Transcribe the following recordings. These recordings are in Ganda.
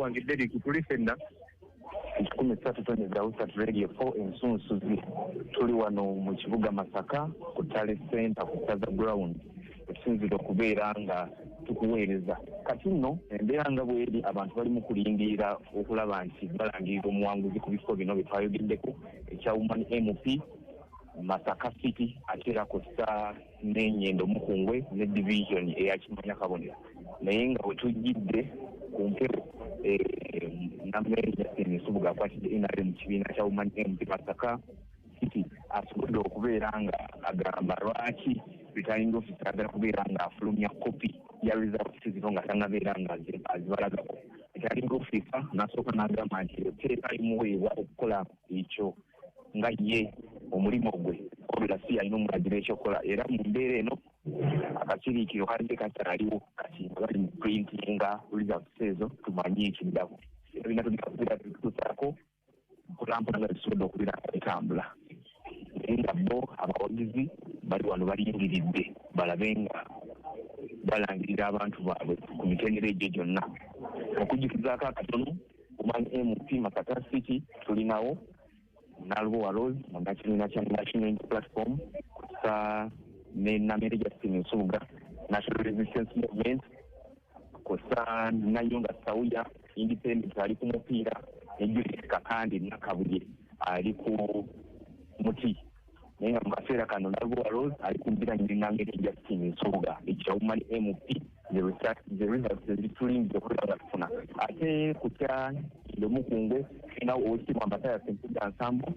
wange Derek tuli fenna 13 Radio 4 ensunsuzi tuli wano mu kibuga Masaka ku Tale Center ku Plaza Ground ekisinzira okubeera nga tukuweereza kati nno embeera nga bweri abantu bali mu kulindirira okulaba nti balangirira omuwanguzi ku bifo bino bye twayogeddeko ekya Women MP Masaka City ate era kosa n'Ennyendo Mukungwe ne division eya Kimanya Kabonera naye nga bwe tujjidde ku mpero nammere Justin Nsubuga akwatidde NRM mu kibiina kya Women MP Masaka City asobodde okubeera nga agamba lwaki returning officer agala kubeera nga afulumya kopi ya results zino nga tannabeera nga azibalagako returning officer n'asooka n'agamba nti teeka imuweebwa okukola ekyo nga ye omulimu gwe obera si alina omulagiro ekyokola era mu mbeera eno akasiriikiro kalidde kakyaliwo kati bali mu printinga results ezo tumanye ekiddako ebina tulikakubeera tutusaako mpolampola nga tusobodde okubeera etambula naye nga bo abawagizi bali wano balindiridde balabe nga balangirira abantu baabwe ku mitendera egyo gyonna okujjukizaako akatono Women MP Masaka City tulinawo Nalwo Rose mu kibiina kya National Unity Platform kusa ne Namere Justin Nsubuga National Resistance Movement kusa Nayonga Sauya Independent ali ku mupiira ne Julius Kakande Nakabulye ali ku muti naye nga mu kaseera kano Nalwo Rose ali kumpira ne Namere Justin Nsubuga ekya Women MP the results zitulinze okubeera nga tufuna ate kutya Ennyendo Mukungwe tulinawo oweekitiibwa Mbataya Ssempuja Nsambu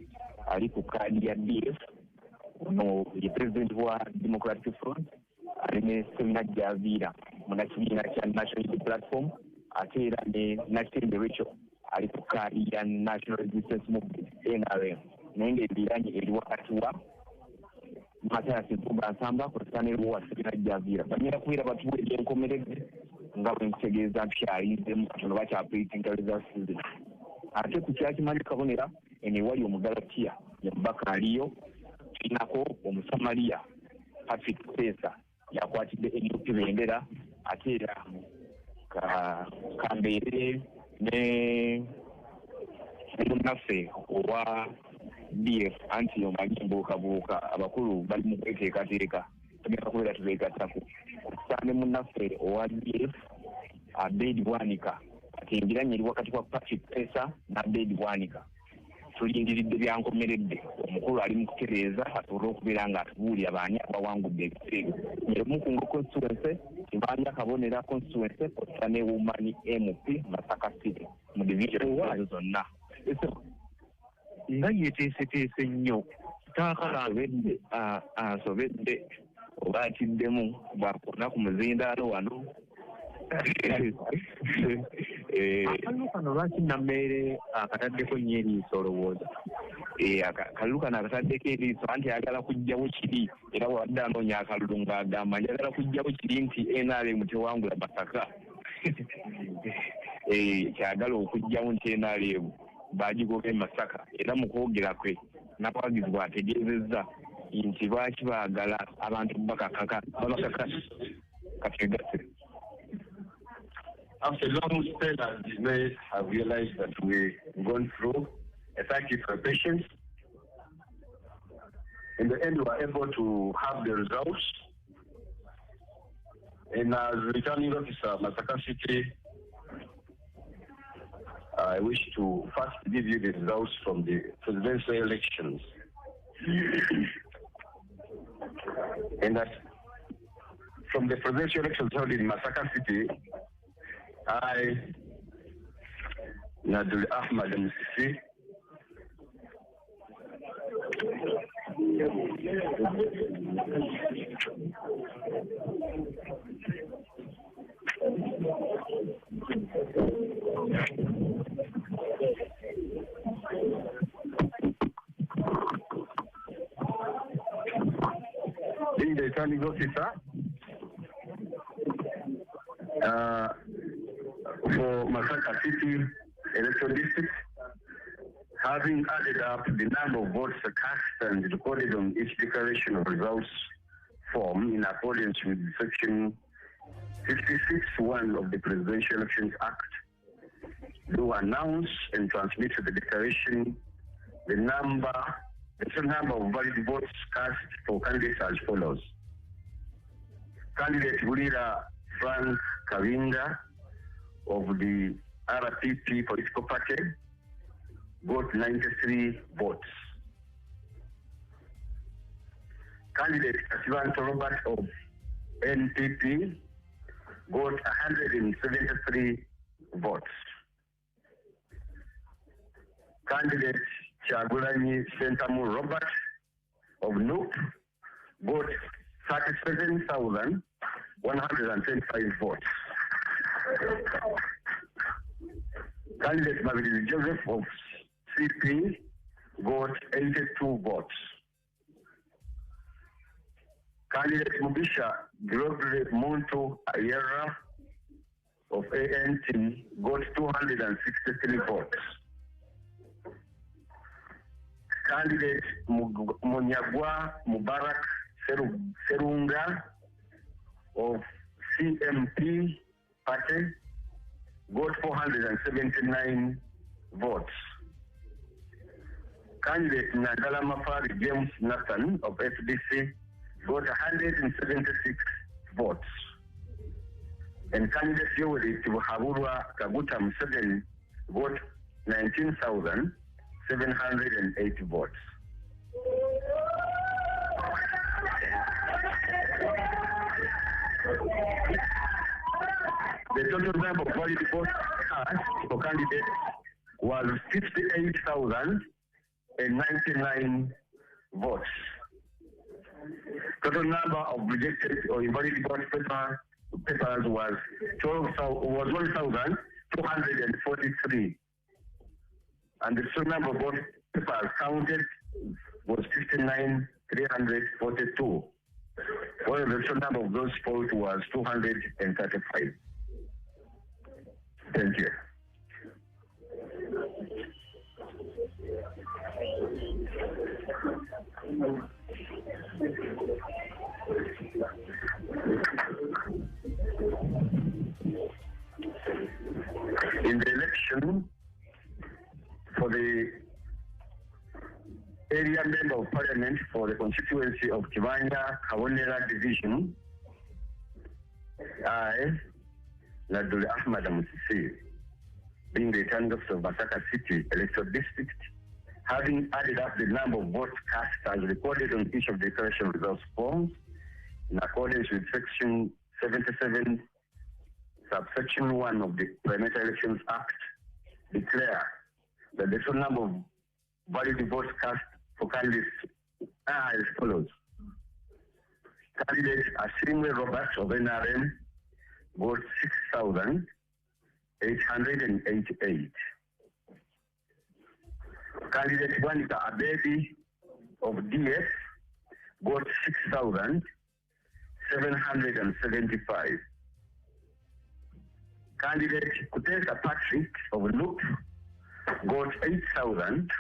ali ku kaadi ya DF ono ye president wa Democratic Front ali ne Semina Javiira munnakibiina kya National Unity Platform ate era ne Nakitende Rachel ali ku kaadi ya National Resistance Movement NRM naye ng'ebiranye eri wakati wa Mbataya Ssempuja Nsambu kusaanirwa wa Semina Javiira banyera kubeera batuwa ebyenkomeredde nga bwe ntegeeza nkyayizemu katono bakyapulitinga results zino ate ku kyakimanya Kabonera eno ewali Omugalatiya ye mubaka aliyo tulinako Omusamaliya Patrick Pesa yakwatidde NUP bendera ate era kambeere ne munnaffe owa DF anti omanyi mbuukabuuka abakulu bali mu kweteekateeka tugenda kubeera tubeegattako okusaane munnaffe owa DF Abedi Bwanika ati embiranye eri wakati wa Patrick Pesa na Abedi Bwanika tulindiridde byankomeredde omukulu ali mu kutereeza asobole okubeera nga atubuulira baani abawangudde ebiseera Ennyendo Mukungwe constituency Kimanya Kabonera constituency kosa ne Women MP Masaka City mu division ezo zonna nga yeteeseteese nnyo taakalabedde asobedde oba atiddemu bwakona ku muzindaalo wano akalulu kano lwaki Nammeere akataddeko nnyo eriiso olowooza akalulu kano akataddeko eriiso anti ayagala kuggyawo kiri era wadde anoonya akalulu ng'agamba njagala kuggyawo kiri nti NRM tewangula Masaka kyagala okuggyawo nti NRM baagigoba Masaka era mu kwogera kwe n'abawagizi bw'ategeezezza nti lwaki baagala abantu babakaka kategase. After long spell as dismay, I realized that we've gone through. Thank you for your patience. In the end, we were able to have the results. And as returning officer, Masaka City, I wish to first give you the results from the presidential elections. And that from the presidential elections held in Masaka City, I, Nadul Ahmad Msisi, being the returning officer for Masaka City Electoral District, having added up the number of votes cast and recorded on each declaration of results form in accordance with Section 56(1) of the Presidential Elections Act, to announce and transmit to the declaration the total number of valid votes cast for candidates as follows. Candidate Bulira Frank Kavinga of the RPP political party got 93 votes. Candidate Kasivanto Robert of NPP got 173 votes. Candidate Chagulanyi Sentamu Robert of NUP got 37,125 votes. Candidate Mavili Joseph of CP got 82 votes. Candidate Mubisha Gregory Muntu Ayera of ANT got 263 votes. Candidate Munyagwa Mubarak Serunga of CMP party got 479 votes. Candidate Nagala Mafari James Nathan of FDC got 176 votes. And candidate Yoweri Tibuhaburwa Kaguta Museveni got 19,708 votes. The total number of valid votes cast for candidates was 58,099 votes. Total number of rejected or invalid vote papers was 1,243. And the total number of vote papers counted was 59,342. While the total number of those votes was 235. Thank you. In the election for the area member of parliament for the constituency of Kibanya Kawonera division, I, Nadul Ahmad Musisi, being the returning officer of Masaka City Electoral District, having added up the number of votes cast as recorded on each of the declaration results forms, in accordance with Section 77, Subsection 1 of the Parliamentary Elections Act, declare that the total number of valid votes cast for candidates are as follows. Candidate Asimwe Robert of NRM got 6,888. Candidate Wanika Abedi of DS got 6,775. Candidate Kutesa Patrick of NUP got 8,000.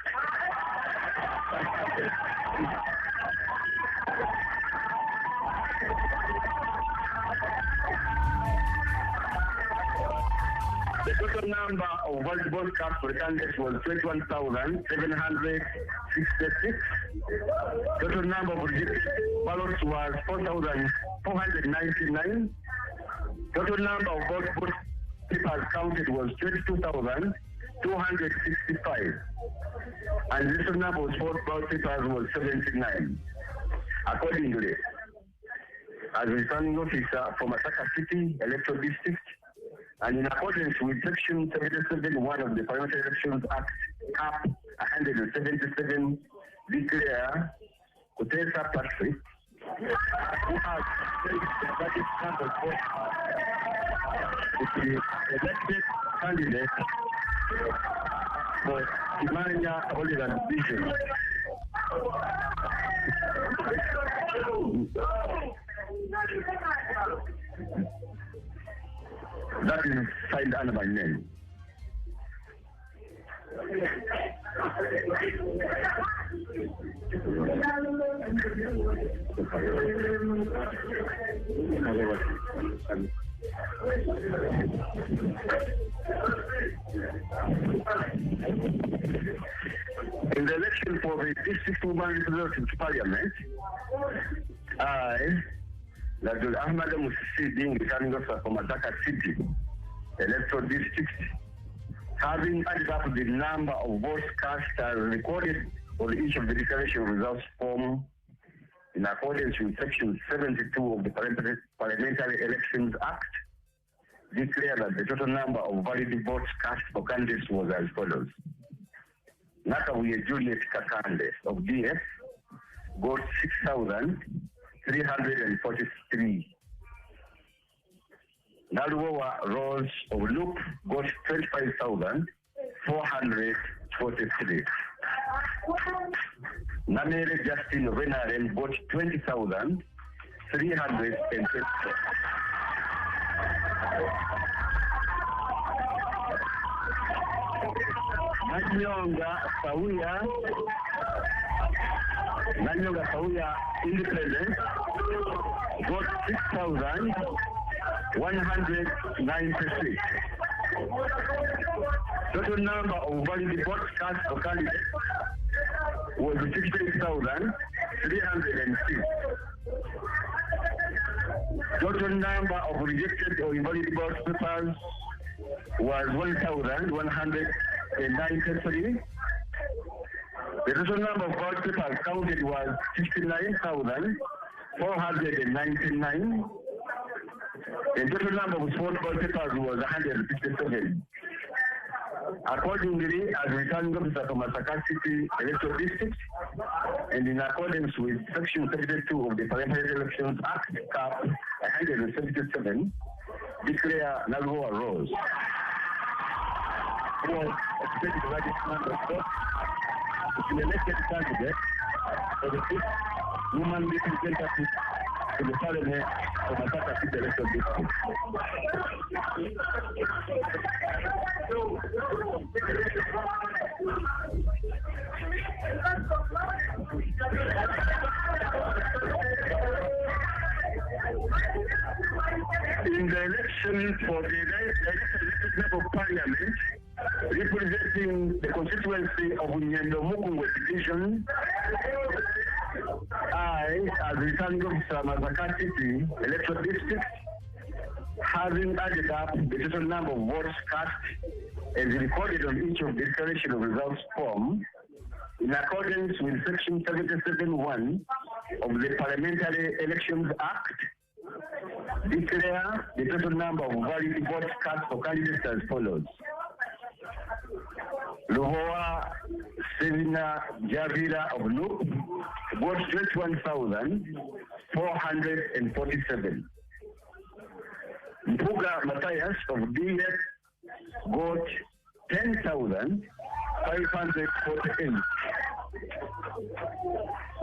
The total number of valid votes cast for candidates was 21,766. Total number of rejected ballots was 4,499. Total number of vote papers counted was 22,265. And the total number of vote papers was 79. Accordingly, as returning officer for Masaka City Electoral District, and in accordance with Section 77(1) of the Parliamentary Elections Act, Cap 177, declare Kutesa Patrick, who has the largest number of votes, the elected candidate for Kimanya Kawonera division. That is signed under my name. In the election for the District Women Representative Parliament, I, Dr. Ahmad Musisi, being returning officer for Masaka City Electoral District, having added up the number of votes cast as recorded on each of the declaration results form in accordance with Section 72 of the Parliamentary Elections Act, declare that the total number of valid votes cast for candidates was as follows. Nakabuye Juliet Kakande of DF got 6,343. Naluwa Rose of Loop got 25,443. Namere Justin of NRM got 20,324. Nanyonga Sauya Independent got 6,196. Total number of valid votes cast for candidates was 16,306. Total number of rejected or invalid vote papers was 1,193. The total number of vote papers counted was 69,499. The total number of vote papers was 157. Accordingly, as returning officer from Masaka City Electoral District, and in accordance with Section 72 of the Parliamentary Elections Act, Cap 177, declare Naluwa Rose, who was expected the largest number of votes, to be elected candidate for the 5th woman representative to the Parliament of Masaka City Electoral District. In the election for the Legislative of Parliament, representing the constituency of Nyendo Mukungwe Division, I, as returning officer Masaka City Electoral District, having added up the total number of votes cast as recorded on each of the declaration of results form, in accordance with Section 77(1) of the Parliamentary Elections Act, declare the total number of valid votes cast for candidates as follows. Luhoa Selina Javira of Loop got 21,447. Mpuga Matthias of DF got 10,548.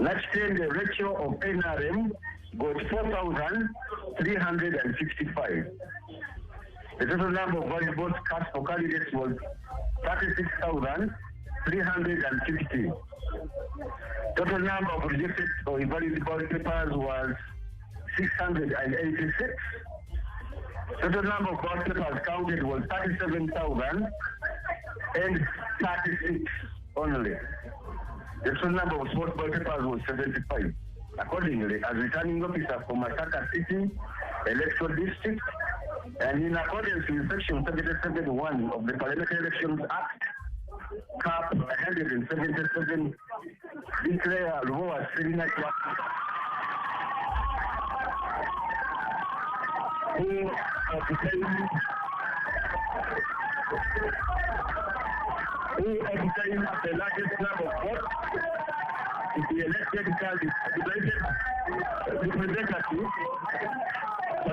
Lachtende Rachel of NRM got 4,365. The total number of valid votes cast for candidates was 36,350. Total number of rejected or invalid ballot papers was 686. Total number of ballot papers counted was 37,036 only. The total number of vote ballot papers was 75. Accordingly, as returning officer for Masaka City Electoral District, and in accordance with Section 77(1) of the Parliamentary Elections Act, Cap 177, declare Luhoa Selina who obtained the largest number of votes to be elected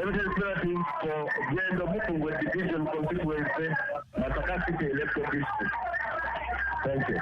representative for Nyendo Mukungwe Division constituency, Masaka City Electoral District. Thank you.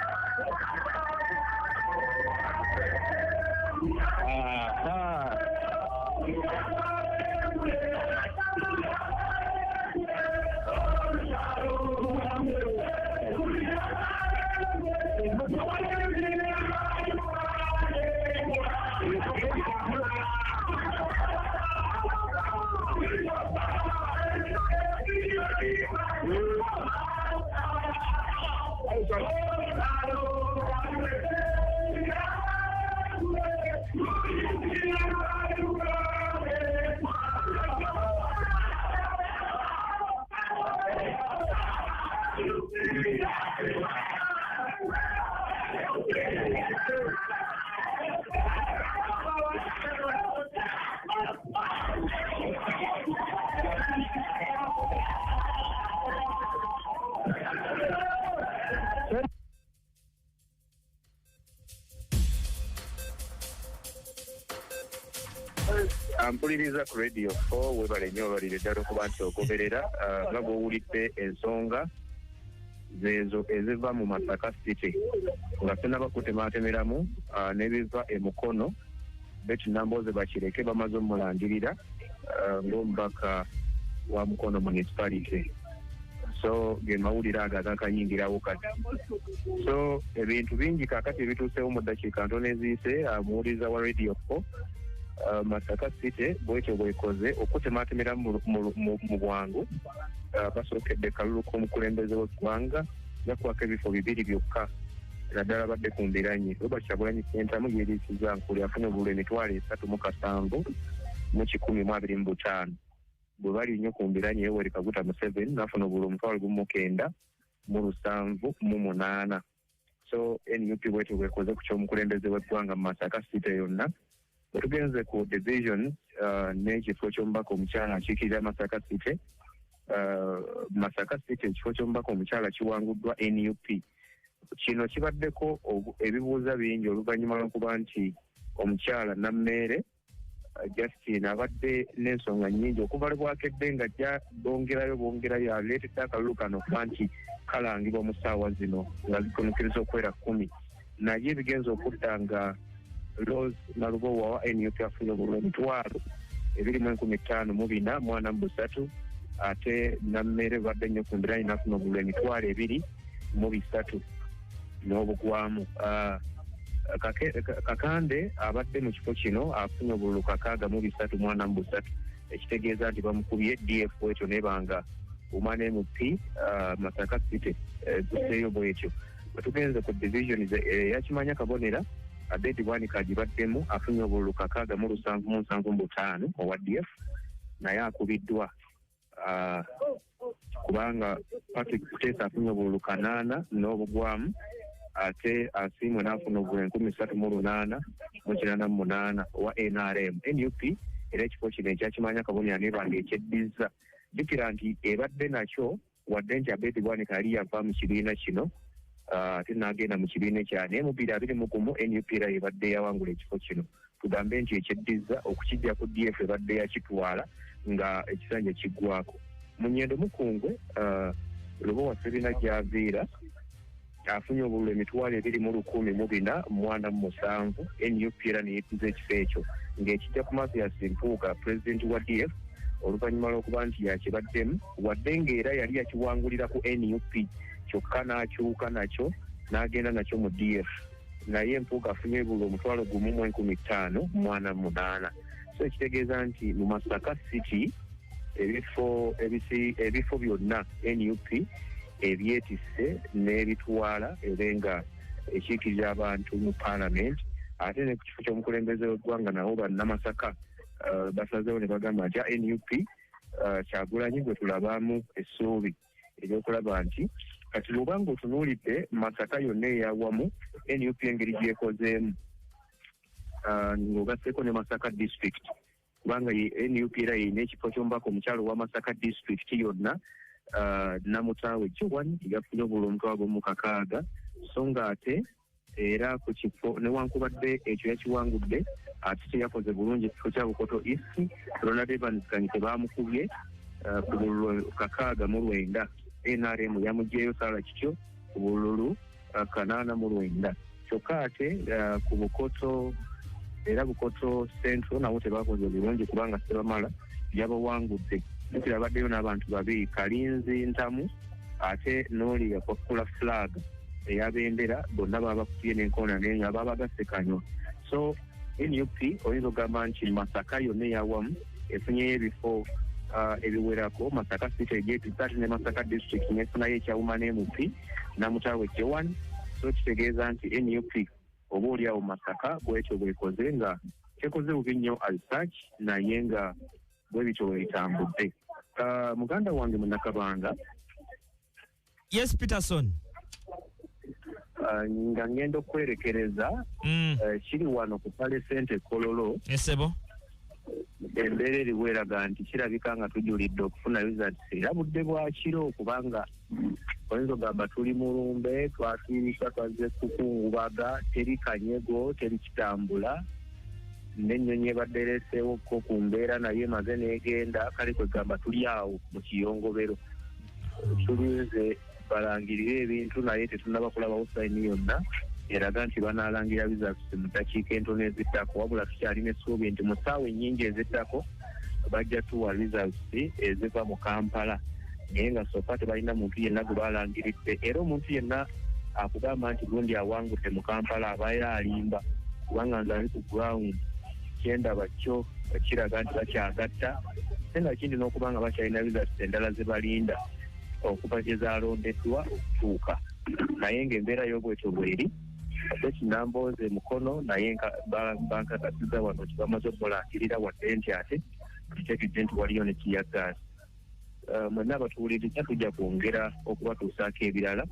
Ampuliriza ku Radio 4 webale nnyo balire ddala okuba nti ogoberera nga bw'owulidde ensonga zeezo eziva mu Masaka City nga sinabakutematemeramu n'ebiva e Mukono Betty Namboze bakireke bamaze omulangirira ng'omubaka wa Mukono Municipality. So ge mawulire ago agakanyingirawo kati. So ebintu bingi kaakati ebituusewo mu ddakiika ntono eziyise muwuliriza wa Radio 4 Masaka City bwekyo bwekoze okutematemera mu bwangu basookedde kalulu k'omukulembeze w'eggwanga yakwako ebifo 2 byokka naddala badde ku mbiranye Robert Kyagulanyi Ssentamu yeeriisiza Nkuli afuna obululu 37,125 bwe bali nnyo ku mbiranye Yoweri Kaguta Museveni n'afuna obululu 9,708. So NUP bwekyo bwekoze ku ky'omukulembeze w'eggwanga mu Masaka City yonna. Tugenze ku division n'ekifo ky'omubaka omukyala akiikirira Masaka City. Masaka City ekifo ky'omubaka omukyala kiwanguddwa NUP. Kino kibaddeko ebibuuza bingi oluvannyuma lw'okuba nti omukyala Nammeere Justine abadde n'ensonga nnyingi okuva lw'akedde nga bongerayo aleetedde akalulu kano okuba nti kalangibwa mu ssaawa zino nga zitunukkiriza okwera 10 naye ebigenza okudda nga Rose Nalubowa wa NUP afunye obululu 20,054 ate Nammeere badde nnyo ku mbiranye n'afuna obululu 2,300 n'obugwamu. Kakande abadde mu kifo kino afunye obululu 6,343 ekitegeeza nti bamukubye DF ekyo nebanga Umane MP Masaka City guseeyo bwekyo. Bwetugenze ku division yakimanya kabonera Abedi Bwanika agibaddemu afunye obululu 6,775 owa DF naye akubiddwa kubanga Patrick Kutesa afunye obululu 8 n'obugwamu ate Asiimwe n'afuna obululu 13,888 owa NRM. NUP era ekifo kino ekyakimanya kabonera nebanga ekyeddiza jjukira nti ebadde nakyo wadde nti Abedi Bwanika yali yava mu kibiina kino ate n'agenda mu kibiina ekya naye mu 2021 NUP era ebadde yawangula ekifo kino. Tugambe nti ekyeddiza okukijja ku DF ebadde yakitwala nga ekisanja kiggwako. Munyendo Mukungwe Lubowa Serina gy'aviira afunye obululu 2,147 NUP era neyeettiza ekifo ekyo ng'ekijja ku Mathias Mpuuga pulezidenti wa DF oluvannyuma lw'okuba nti yakibaddemu wadde ng'era yali yakiwangulira ku NUP kyokka n'akyuka nakyo n'agenda nakyo mu DF naye Mpuuga afunye obululu 1,548. So ekitegeeza nti mu Masaka City ebifo byonna NUP ebyetisse n'ebitwala ebenga ekiikirira abantu mu Parliament ate ne ku kifo ky'omukulembeze w'eggwanga nawo bannamasaka basazeewo ne bagamba nti NUP Kyagulanyi gwe tulabamu essuubi eryokulaba nti kati lwobanga otunuulidde Masaka yonna eyawamu NUP engeri gyekozeemu ng'ogasseeko ne Masaka District kubanga NUP era yina ekifo ky'omubaka omukyalo wa Masaka District yonna Namutaawe Joan yafunye obululu 6,000 so nga ate era ku kifo newankubadde ekyo yakiwangudde ate teyakoze bulungi ekifo kya Bukoto East Ronald Evans Kanyike baamukubye ku bululu 69. NRM yamugyeyo Sara Kityo ku bululu 89. Kyokka ate ku Bukoto era Bukoto Central nawo tebakoze bulungi kubanga Sebamala yabawangudde. Baddeyo n'abantu babiri Kalinzi Ntamu ate n'oli yakwakkula flag eyabendera bonna babakubye n'enkoona naye nga babagasekanywa. So NUP oyinza okugamba nti Masaka yonna eyawamu efunyeyo ebifo ebiwerako Masaka City Gate 30 ne Masaka District nefunayo ekyawuma n'MP Namutawe J1 so kitegeeza nti NUP oba oliawo Masaka bwekyo bwekoze nga kyekoze bubi nnyo research naye nga bwe bityo bwetambudde. Muganda wange Munakabanga. Yes, Peterson. Nga ngendo kwerekereza kiri wano ku Pale Center Kololo. Esebo. Embeera eriweraga nti kirabika nga tujulidde okufuna results era budde bwa kiro kubanga oyinza ogamba tuli mulumbe twatuuka twazze kukungubaga teri kanyego teri kitambula n'ennyonyi ebadde ereeseewoko ku mbeera naye emaze n'egenda kale kwegamba tuli awo mu kiyongobero tulinze balangirire ebintu naye tetunnaba kulabawo sayini yonna eraga nti banaalangira results mu ddakiika entono eziddako wabula tukyalina essuubi nti mu ssaawa ennyingi eziddako bajja tuwa results eziva mu Kampala naye nga sooka tebalina muntu yenna gwe balangiridde era omuntu yenna akugamba nti gundi awangudde mu Kampala abaera alimba kubanga nze ali ku ground kyendaba kyo kiraga nti bakyagatta ate nga kindi n'okubanga bakyalina results endala ze balinda okuva gye zaalondeddwa okutuuka naye ng'embeera y'obwetyo bweri ate kinambooze mukono naye bankakasiza wano nti bamaze okulangirira wadde nti ate tutegedde nti waliyo ne kiyagaasi. Mwenna abatuwuliriza tujja kwongera okubatuusaako ebirala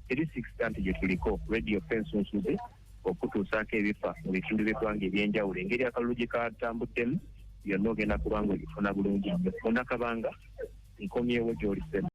eri 6 gye tuliko radio Fensunsuze okutuusaako ebifa mu bitundu by'eggwanga ebyenjawulo engeri akalulu gye katambuddemu yonna ogenda kubanga ogifuna bulungi nnyo. Munakabanga nkomyewo gy'oli.